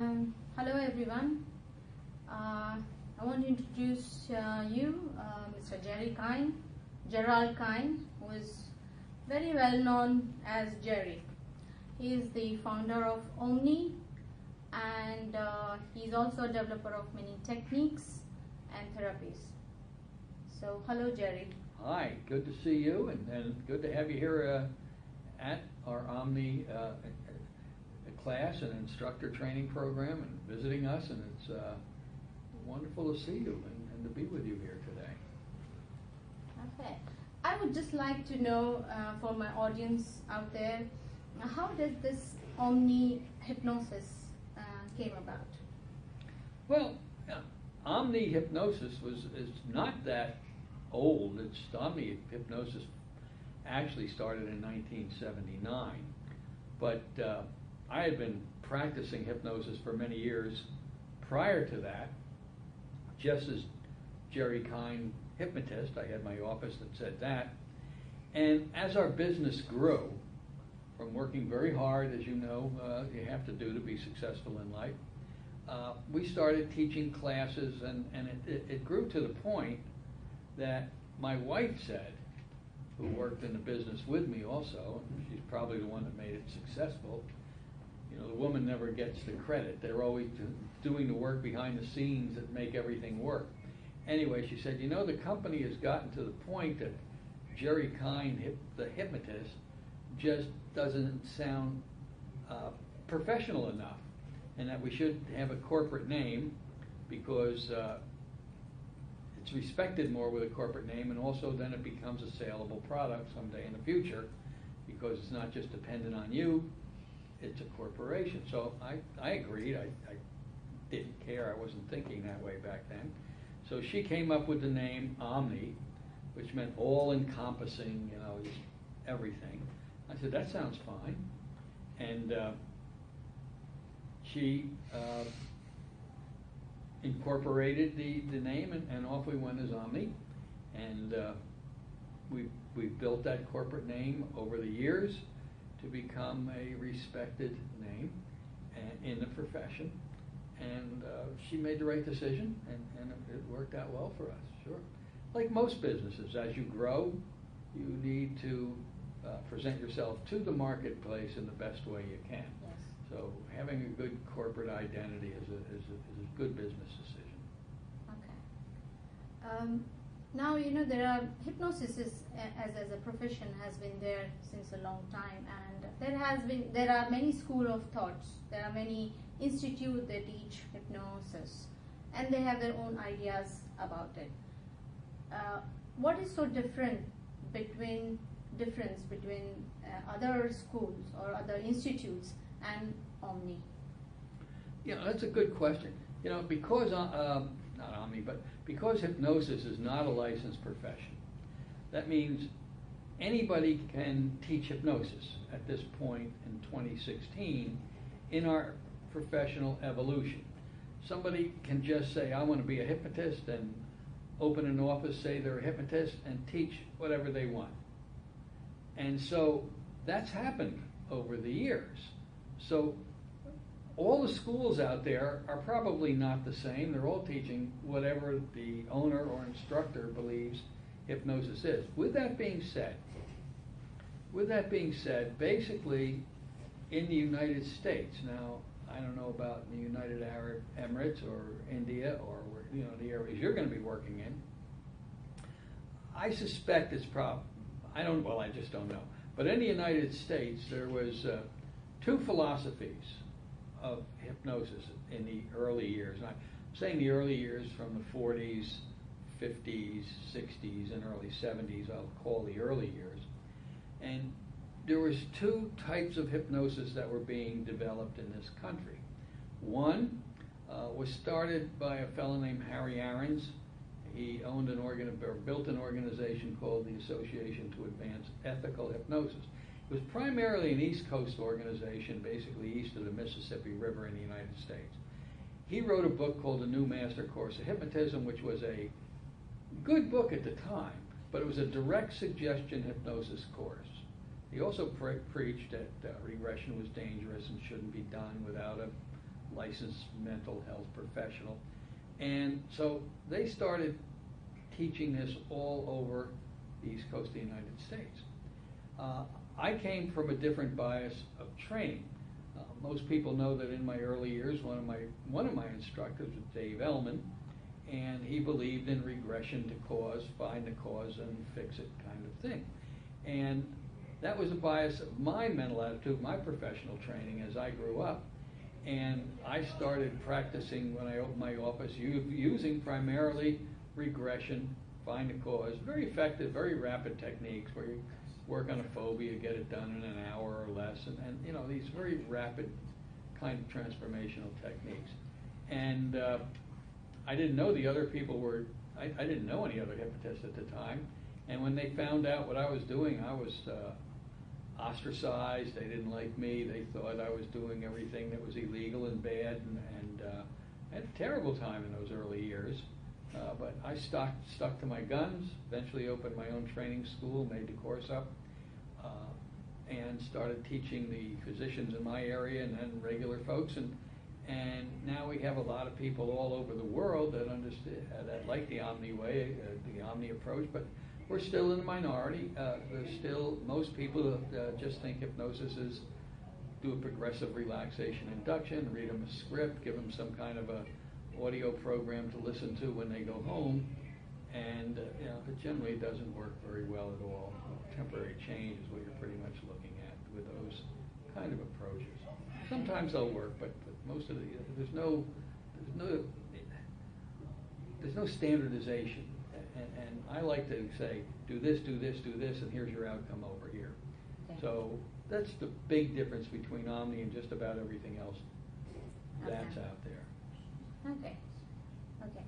Hello everyone. I want to introduce Mr. Gerald Kien, who is very well known as Jerry. He is the founder of OMNI, and he is also a developer of many techniques and therapies. So hello Jerry. Hi, good to see you, and good to have you here at our OMNI class and instructor training program and visiting us, and it's wonderful to see you and to be with you here today. Okay. I would just like to know for my audience out there, how did this OMNI hypnosis came about? Well, OMNI hypnosis is not that old. The OMNI hypnosis actually started in 1979, but I had been practicing hypnosis for many years prior to that, just as Gerry Kien hypnotist. I had my office that said that. And as our business grew, from working very hard, as you know, you have to do to be successful in life, we started teaching classes, and it grew to the point that my wife said, who worked in the business with me also, and she's probably the one that made it successful, you know, the woman never gets the credit. They're always doing the work behind the scenes that make everything work. Anyway, she said, you know, the company has gotten to the point that Gerry Kien, the hypnotist, just doesn't sound professional enough, and that we should have a corporate name because it's respected more with a corporate name, and also then it becomes a saleable product someday in the future because it's not just dependent on you. It's a corporation. So I agreed. I didn't care. I wasn't thinking that way back then. So she came up with the name OMNI, which meant all-encompassing, you know, just everything. I said, that sounds fine. And she incorporated the name, and off we went as OMNI. And we built that corporate name over the years to become a respected name in the profession, and she made the right decision, and it worked out well for us, sure. Like most businesses, as you grow, you need to present yourself to the marketplace in the best way you can. Yes. So having a good corporate identity is a good business decision. Okay. Now, you know, hypnosis as a profession has been there since a long time, and there are many school of thoughts. There are many institutes that teach hypnosis, and they have their own ideas about it. What is so different between other schools or other institutes and OMNI? Yeah, that's a good question. You know, because not OMNI, but because hypnosis is not a licensed profession, that means anybody can teach hypnosis at this point in 2016 in our professional evolution. Somebody can just say, I want to be a hypnotist, and open an office, say they're a hypnotist, and teach whatever they want. And so that's happened over the years. So all the schools out there are probably not the same. They're all teaching whatever the owner or instructor believes hypnosis is. With that being said, basically in the United States, now I don't know about the United Arab Emirates or India or where, you know, the areas you're going to be working in, I suspect it's I just don't know. But in the United States, there was two philosophies of hypnosis in the early years. And I'm saying the early years from the 40s, 50s, 60s, and early 70s, I'll call the early years. And there was two types of hypnosis that were being developed in this country. One was started by a fellow named Harry Aarons. He owned built an organization called the Association to Advance Ethical Hypnosis. It was primarily an East Coast organization, basically east of the Mississippi River in the United States. He wrote a book called The New Master Course of Hypnotism, which was a good book at the time, but it was a direct suggestion hypnosis course. He also preached that regression was dangerous and shouldn't be done without a licensed mental health professional. And so they started teaching this all over the East Coast of the United States. I came from a different bias of training. Most people know that in my early years, one of my instructors was Dave Ellman, and he believed in regression to cause, find the cause and fix it kind of thing. And that was a bias of my mental attitude, my professional training as I grew up. And I started practicing when I opened my office using primarily regression, find the cause, very effective, very rapid techniques where you work on a phobia, get it done in an hour or less, and you know, these very rapid kind of transformational techniques. And I didn't know the other people were, I didn't know any other hypnotists at the time. And when they found out what I was doing, I was ostracized. They didn't like me. They thought I was doing everything that was illegal and bad, and I had a terrible time in those early years. But I stuck to my guns, eventually opened my own training school, made the course up, and started teaching the physicians in my area and then regular folks. And now we have a lot of people all over the world that understand, that like the OMNI way, the OMNI approach, but we're still in the minority. There's still, most people just think hypnosis is do a progressive relaxation induction, read them a script, give them some kind of a audio program to listen to when they go home, and you know, it generally doesn't work very well at all. Temporary change is what you're pretty much looking at with those kind of approaches. Sometimes they'll work, but most of the there's no standardization, and I like to say do this, do this, do this, and here's your outcome over here. Okay. So that's the big difference between OMNI and just about everything else that's out there. Okay. Okay.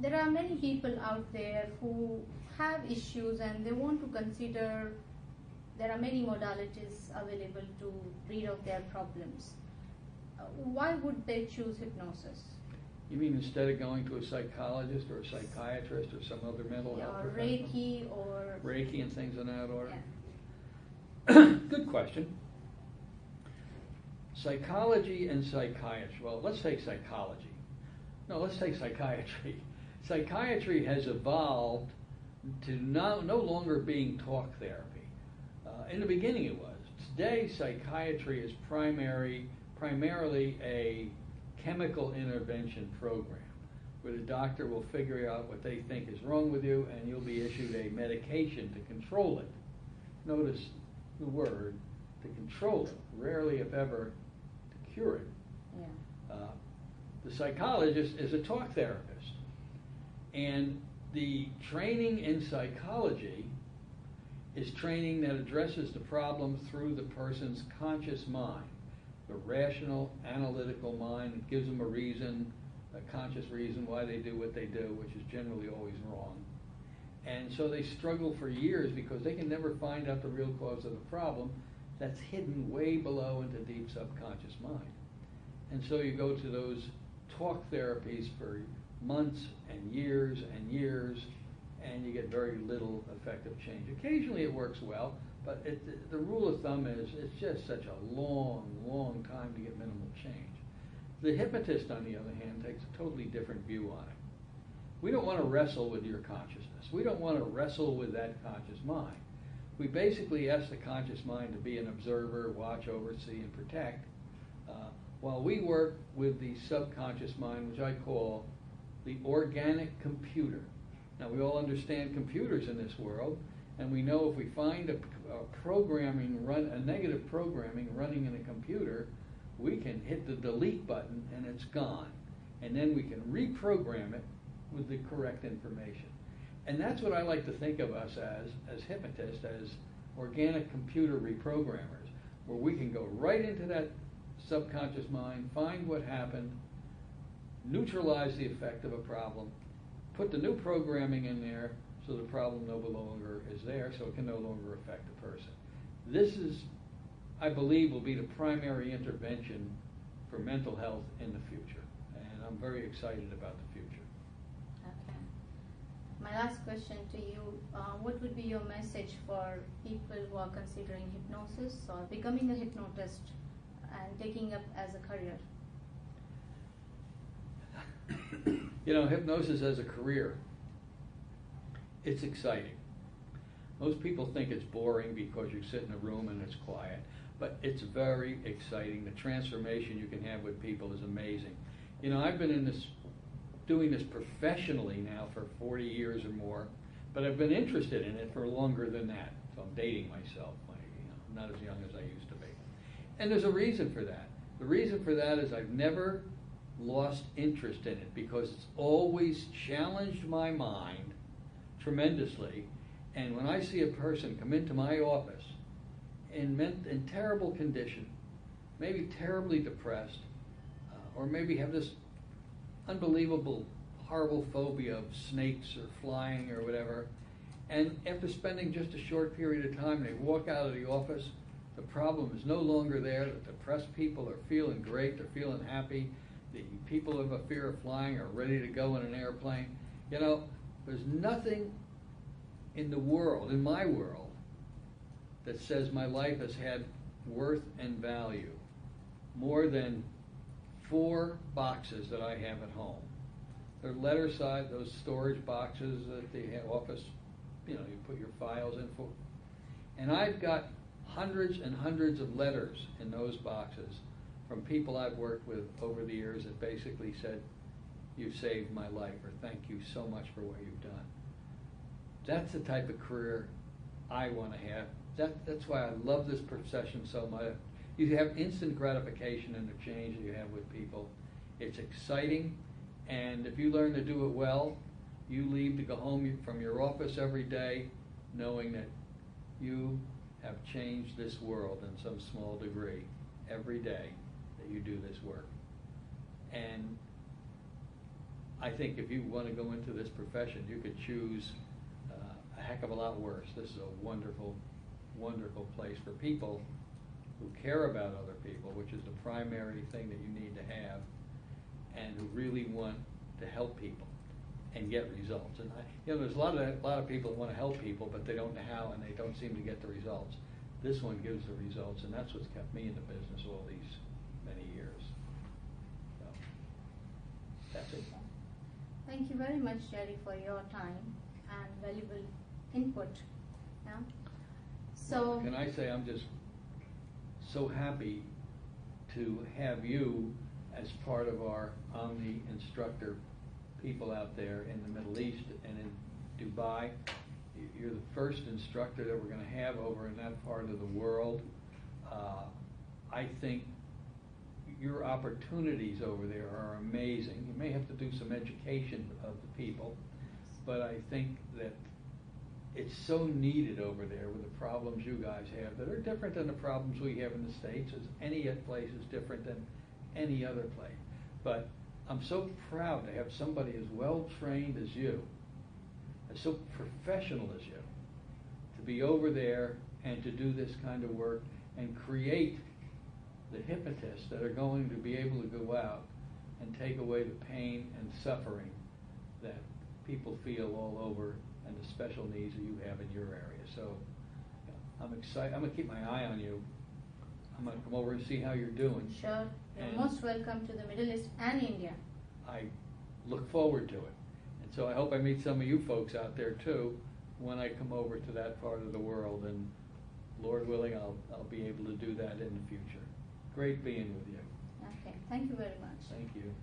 There are many people out there who have issues and they want to consider, there are many modalities available to rid of their problems. Why would they choose hypnosis? You mean instead of going to a psychologist or a psychiatrist or some other mental health professional? Reiki or... Reiki and things in that order? Yeah. Good question. Psychology and psychiatry. Well, let's take psychology. No, let's take psychiatry. Psychiatry has evolved to no longer being talk therapy. In the beginning it was. Today, psychiatry is primarily a chemical intervention program where the doctor will figure out what they think is wrong with you and you'll be issued a medication to control it. Notice the word, to control it, rarely if ever to cure it. Yeah. The psychologist is a talk therapist, and the training in psychology is training that addresses the problem through the person's conscious mind, the rational, analytical mind. It gives them a reason, a conscious reason why they do what they do, which is generally always wrong. And so they struggle for years because they can never find out the real cause of the problem that's hidden way below into deep subconscious mind. And so you go to those talk therapies for months and years, and you get very little effective change. Occasionally it works well, but the rule of thumb is it's just such a long time to get minimal change. The hypnotist, on the other hand, takes a totally different view on it. We don't want to wrestle with your consciousness. We don't want to wrestle with that conscious mind. We basically ask the conscious mind to be an observer, watch, oversee, and protect, while we work with the subconscious mind, which I call the organic computer. Now, we all understand computers in this world, and we know if we find a negative programming running in a computer, we can hit the delete button and it's gone. And then we can reprogram it with the correct information. And that's what I like to think of us as hypnotists, as organic computer reprogrammers, where we can go right into that subconscious mind, find what happened, neutralize the effect of a problem, put the new programming in there so the problem no longer is there, so it can no longer affect the person. This is, I believe, will be the primary intervention for mental health in the future. And I'm very excited about the future. Okay. My last question to you, what would be your message for people who are considering hypnosis or becoming a hypnotist and taking up as a career? You know, hypnosis as a career, it's exciting. Most people think it's boring because you sit in a room and it's quiet, but it's very exciting. The transformation you can have with people is amazing. You know, I've been doing this professionally now for 40 years or more, but I've been interested in it for longer than that. So I'm dating myself. I'm not as young as I used to be. And there's a reason for that. The reason for that is I've never lost interest in it because it's always challenged my mind tremendously. And when I see a person come into my office in terrible condition, maybe terribly depressed, or maybe have this unbelievable, horrible phobia of snakes or flying or whatever, and after spending just a short period of time, they walk out of the office, the problem is no longer there, the depressed people are feeling great, they're feeling happy, the people who have a fear of flying are ready to go in an airplane. You know, there's nothing in the world, in my world, that says my life has had worth and value more than 4 boxes that I have at home. They're letter size, those storage boxes that the office, you know, you put your files in for. And I've got hundreds and hundreds of letters in those boxes from people I've worked with over the years that basically said, "You've saved my life," or "Thank you so much for what you've done." That's the type of career I want to have. That's why I love this profession so much. You have instant gratification in the change that you have with people. It's exciting, and if you learn to do it well, you leave to go home from your office every day knowing that you have changed this world in some small degree every day that you do this work. And I think if you want to go into this profession, you could choose a heck of a lot worse. This is a wonderful, wonderful place for people who care about other people, which is the primary thing that you need to have, and who really want to help people and get results. And there's a lot of people that want to help people, but they don't know how, and they don't seem to get the results. This one gives the results, and that's what's kept me in the business all these many years. So that's it. Thank you very much, Jerry, for your time and valuable input. Yeah. So well, can I say I'm just so happy to have you as part of our OMNI instructor people out there in the Middle East and in Dubai. You're the first instructor that we're going to have over in that part of the world. I think your opportunities over there are amazing. You may have to do some education of the people, but I think that it's so needed over there with the problems you guys have that are different than the problems we have in the States, as any place is different than any other place. But I'm so proud to have somebody as well trained as you, as so professional as you, to be over there and to do this kind of work and create the hypnotists that are going to be able to go out and take away the pain and suffering that people feel all over and the special needs that you have in your area. So I'm excited. I'm going to keep my eye on you. I'm going to come over and see how you're doing. Sure. You're most welcome to the Middle East and India. I look forward to it. And so I hope I meet some of you folks out there too when I come over to that part of the world. And Lord willing, I'll be able to do that in the future. Great being with you. Okay. Thank you very much. Thank you.